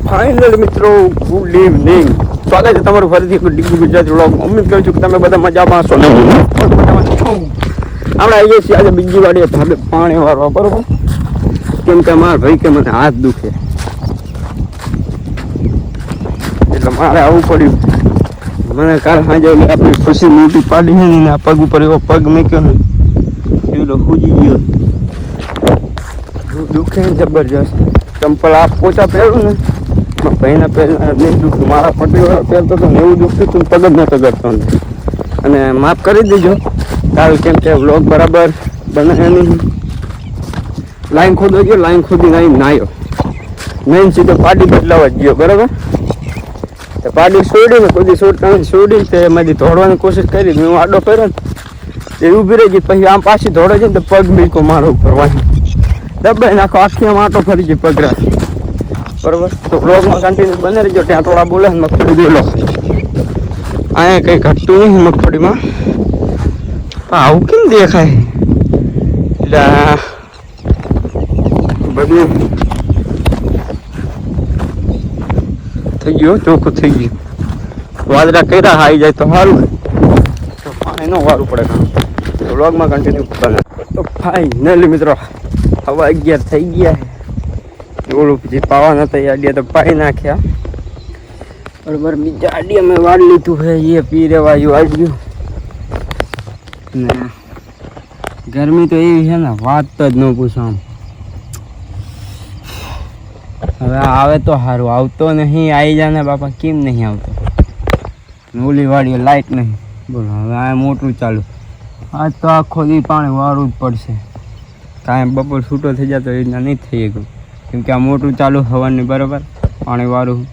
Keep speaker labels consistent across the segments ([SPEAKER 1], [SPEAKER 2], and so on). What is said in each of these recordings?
[SPEAKER 1] Final મિત્રો good evening, સ્વાગત છે તમારું ફરીથી ડીગુ ગુજરાતી વ્લોગ. ઉમ્મીદ કરું છું કે તમે બધા મજામાં છો ને આપણે આવીએ છીએ આજે બીજી વાડીએ ધાબે પાણી વાળવા, બરોબર? કેમ કે મારા ભાઈ કે મને હાથ દુખે એટલે મારે આવવું પડ્યું. મને કાલ સાંજે આપણી ખુશી મોટી પાડી છે ને આ પગ ઉપર એવો પગ મૂક્યો ને પેલો ખૂજી ગયો, દુખે જબરજસ્ત. ચંપલ આ પોચા પહેરું ને ભાઈના પહેલા નહીં દુખતું, મારા પટ્ટીવાળા પહેરતો હતો ને એવું દુખતું હતું, પગ જ નહોતો કરતો. અને માફ કરી દેજો કાલ, કેમ કે વ્લોગ બરાબર બનાવ્યા નહીં. લાઈન ખોદો ગયો, લાઈન ખોદી નાહ્યો નહીં, સીધો પાડી બદલાવા જ ગયો, બરાબર? તો પાડી છોડીને ખોદી છોડી તે એમાંથી દોડવાની કોશિશ કરી, મેં આડો કર્યો ને એ ઊભી રહી ગઈ. પછી આમ પાછી દોડે છે ને તો પગ મીકો મારો ઉપર વાંચી દબાઈ નાખો, આખી આમ આટો ફરી ગઈ પગરા, બરોબર? તો બ્લોગમાં કન્ટિન્યુ બને રહીજો. ત્યાં થોડા બોલે મગફળી બોલો, અહીંયા કંઈ ઘટતું નહીં મગફળીમાં. આવું કેમ દેખાય? એટલે બધું થઈ ગયું, ચોખ્ખું થઈ ગયું. વાદળા કર્યા આવી જાય તો સારું, તો પાણી ન વારું પડે. તો બ્લોગમાં કન્ટિન્યુ બને. તો ફાઇનલી મિત્રો હવે 11 થઈ ગયા. ઓલું જે પાવાના હતા એ આડિયા તો પાઈ નાખ્યા, બરોબર? બીજા આડિયા મેં વાળ લીધું છે, એ પી રેવાયું આડ્યું. ને ગરમી તો એવી છે ને વાત તો જ ન પૂછો. આમ હવે આવે તો સારું, આવતો નહીં. આવી જાય ને બાપા, કેમ નહીં આવતો? ઓલી વાડીએ લાઈટ નહીં, બોલો. હવે આ મોટરું ચાલુ, આજ તો આખો દી પાણી વાળવું જ પડશે. કાંઈ બપોર છૂટો થઈ જાય તો એ રીતના નહીં થઈ ગયું, કેમ કે આ મોટું ચાલુ હવાની, બરાબર? પાણી વાળું.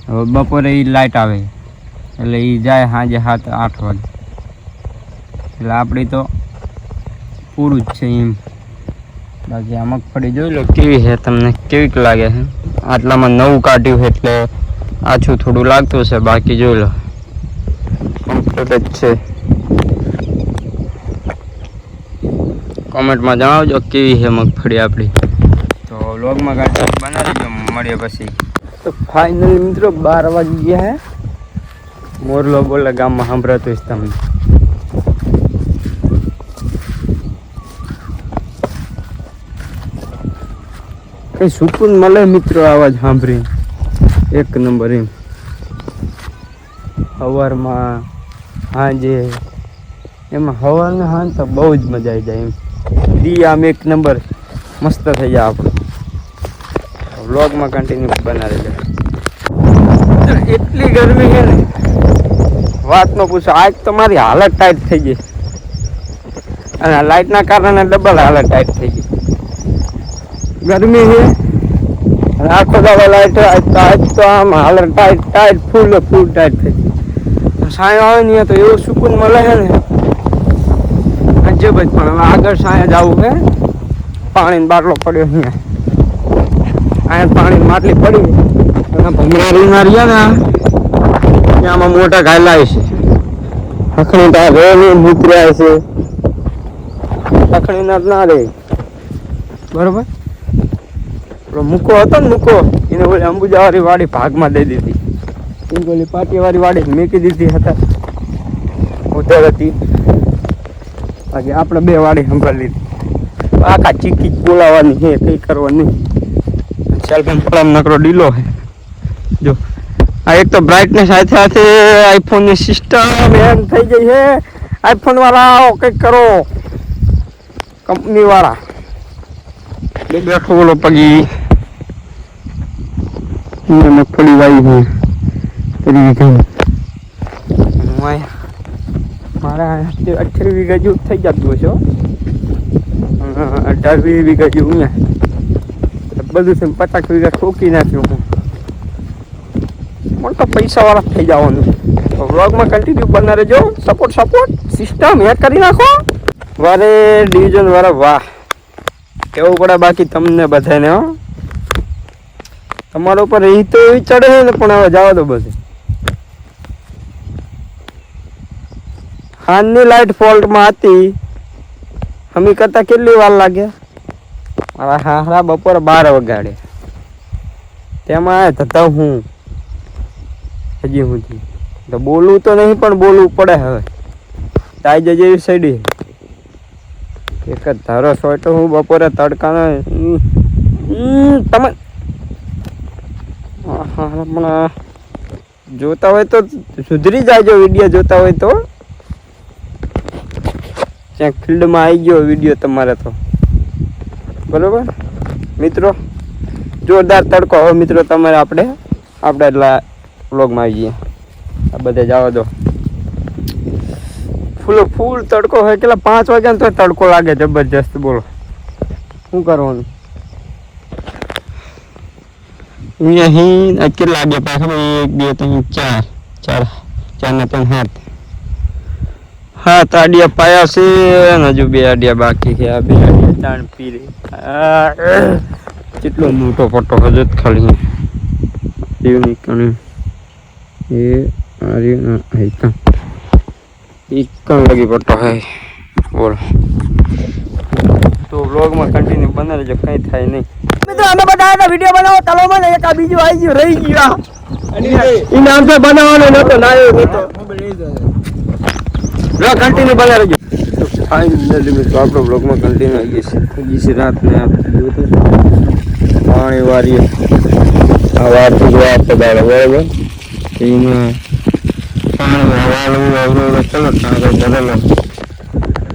[SPEAKER 1] હવે બપોરે એ લાઇટ આવે એટલે એ જાય સાંજે 7-8 વાગે, એટલે આપણી તો પૂરું જ છે એમ. બાકી આ મગફળી જોઈ લો કેવી છે, તમને કેવીક લાગે છે? આટલામાં નવું કાઢ્યું એટલે આછું થોડું લાગતું છે, બાકી જોઈ લો કમ્પ્લીટ જ છે. કોમેન્ટમાં જણાવજો કેવી છે મગફળી આપણી. તો વ્લોગમાં ગાડી બનાવી દો, મળીએ પછી. તો ફાઇનલી મિત્રો 12 વાગી ગયા હે. મોરલો બોલે ગામમાં સાંભળાતું જ તમને. કઈ સુકૂન મળે મિત્રો આવાજ સાંભળીને, એક નંબર એમ. સવારમાં સાંજે એમાં સવારને સાંજ તો બહુ જ મજા આવી જાય એમ. દી આમ એક નંબર મસ્ત થઈ જાય આપણું. વ્લોગમાં કન્ટિન્યુ બનાવી દે. એટલી ગરમી છે ને વાત ન પૂછો. આજ તો મારી હાલત ટાઈટ થઈ ગઈ, અને લાઇટના કારણે ડબલ હાલત ટાઈટ થઈ ગઈ. ગરમી છે, આખો દાડો લાઇટ, આજ તો આમ હાલત ટાઈટ ફૂલ ટાઈટ થઈ ગઈ. સાંય આવે ને તો એવું સુકૂન મળે છે ને અજબ જ. પણ હવે આગળ સાંય જવું છે. પાણીનો બાટલો પડ્યો અહીંયા, અહીંયા પાણી માટલી પડી અને ભમરારીના રહ્યા ને ત્યાંમાં મોટા ઘાયલા છે. અખણી ત્યાં રેલી મૂતર્યા છે, અખણીના ના રે, બરોબર? મૂકો હતો ને, મૂકો એને ઓલી અંબુજાવાળી વાડી ભાગમાં દઈ દીધી. ઓલી પાટીવાળી વાડી મેકી દીધી હતા, ઉધર હતી. બાકી આપણે 2 વાડી સંભાળી લીધી. આખા ચીકી બોલાવવાની છે, કંઈ કરવાની. સેલ્ફી પડમ નકરો ડીલો છે. જો આ એક તો બ્રાઇટનેસ સાથે આઈફોનની સિસ્ટમ હેંગ થઈ ગઈ છે. આઈફોન વાળા કંઈક કરો, કંપની વાળા. બેઠો બોલો પગી મગફળી વાવી છે. મારા 18 વીઘા જેવું થઈ જતું હશે, 18-20 વીઘા જેવું. અહીંયા બધું છે 50 વીઘા ઠોકી નાખ્યું હું. પણ તો પૈસા વાળા થઈ જવાનું. તો વ્લોગમાં કન્ટિન્યુ બના રહેજો. સપોર્ટ સિસ્ટમ હેક કરી નાખો. વારે ડિવિઝન વાળા વાહ કેવું પડે બાકી તમને બધાને. હો તમારા ઉપર એ તો એવી ચડે છે ને, પણ હવે જવા દો બધું. હાલની લાઇટ ફોલ્ટમાં હતી, અમે કરતા કેટલી વાર લાગ્યા? મારા હારા બપોરે 12 વાગ્યા. તેમાં થતા હું હજી સુધી તો બોલવું તો નહીં પણ બોલવું પડે હવે તાઈ જજે એવી સાઈડ એક જ ધારો સોય તો હું બપોરે તડકાનો તમે હમણાં જોતા હોય તો સુધરી જાયજો વિડીયો જોતા હોય તો ક્યાંક ફિલ્ડમાં આવી ગયો વિડીયો તમારે તો બરોબર મિત્રો જોરદાર તડકો હવે મિત્રો તમારે આપણે એટલા વ્લોગમાં આવી જઈએ આ બધે જવા દો ફૂલ તડકો હોય કેટલા 5 વાગ્યા ને તો તડકો લાગે જબરજસ્ત બોલો શું કરવાનું અહીં કેટલા લાગે પાછળ 1 2 3 4 ને 3 7 આડિયા પાયા છે અને હજુ 2 આડિયા બાકી છે આ 2 આડિયા તાણ પીરે કેટલો મોટો પટ્ટો હજુ ખાલી દેવની કણી એ આર્યના આઈકા એકમ લગી પટ્ટો હે બોલો તો વ્લોગમાં કન્ટિન્યુ બને રહેજો કંઈ થાય નહીં મિત્રો અમે બધા વિડીયો બનાવો તલોમાં એક આ બીજું આવી ગયું રહી ગયું એ નામ તો બનાવવાનો નતો નાયો નતો લો કન્ટિન્યુ બને રહેજો તો ફાઇનલી મિત્રો આપણો વ્લોગમાં કન્ટિન્યુ આવી ગઈ છે રાત ને પાણી વારીએ આ વારથી જો આપતો દાડો બરાબર એમાં પાણી વાળું ચલો બદલો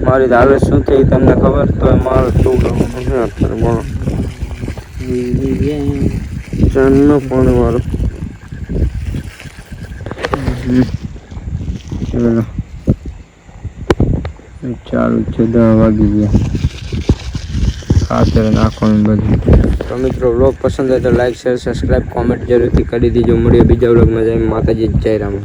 [SPEAKER 1] મારી હાલત શું થઈ તમને ખબર તો મારું શું અત્યારે બોલો ચાંદનો પાણી વાળો ચલો ચાલુ છે 10 વાગી ગયા ખાતર નાખવાનું બધું તો મિત્રો વ્લોગ પસંદ હોય તો લાઈક શેર સબસ્ક્રાઈબ કોમેન્ટ જરૂરથી કરી દેજો મળીએ બીજા વ્લોગમાં જઈને માતાજી જય રામ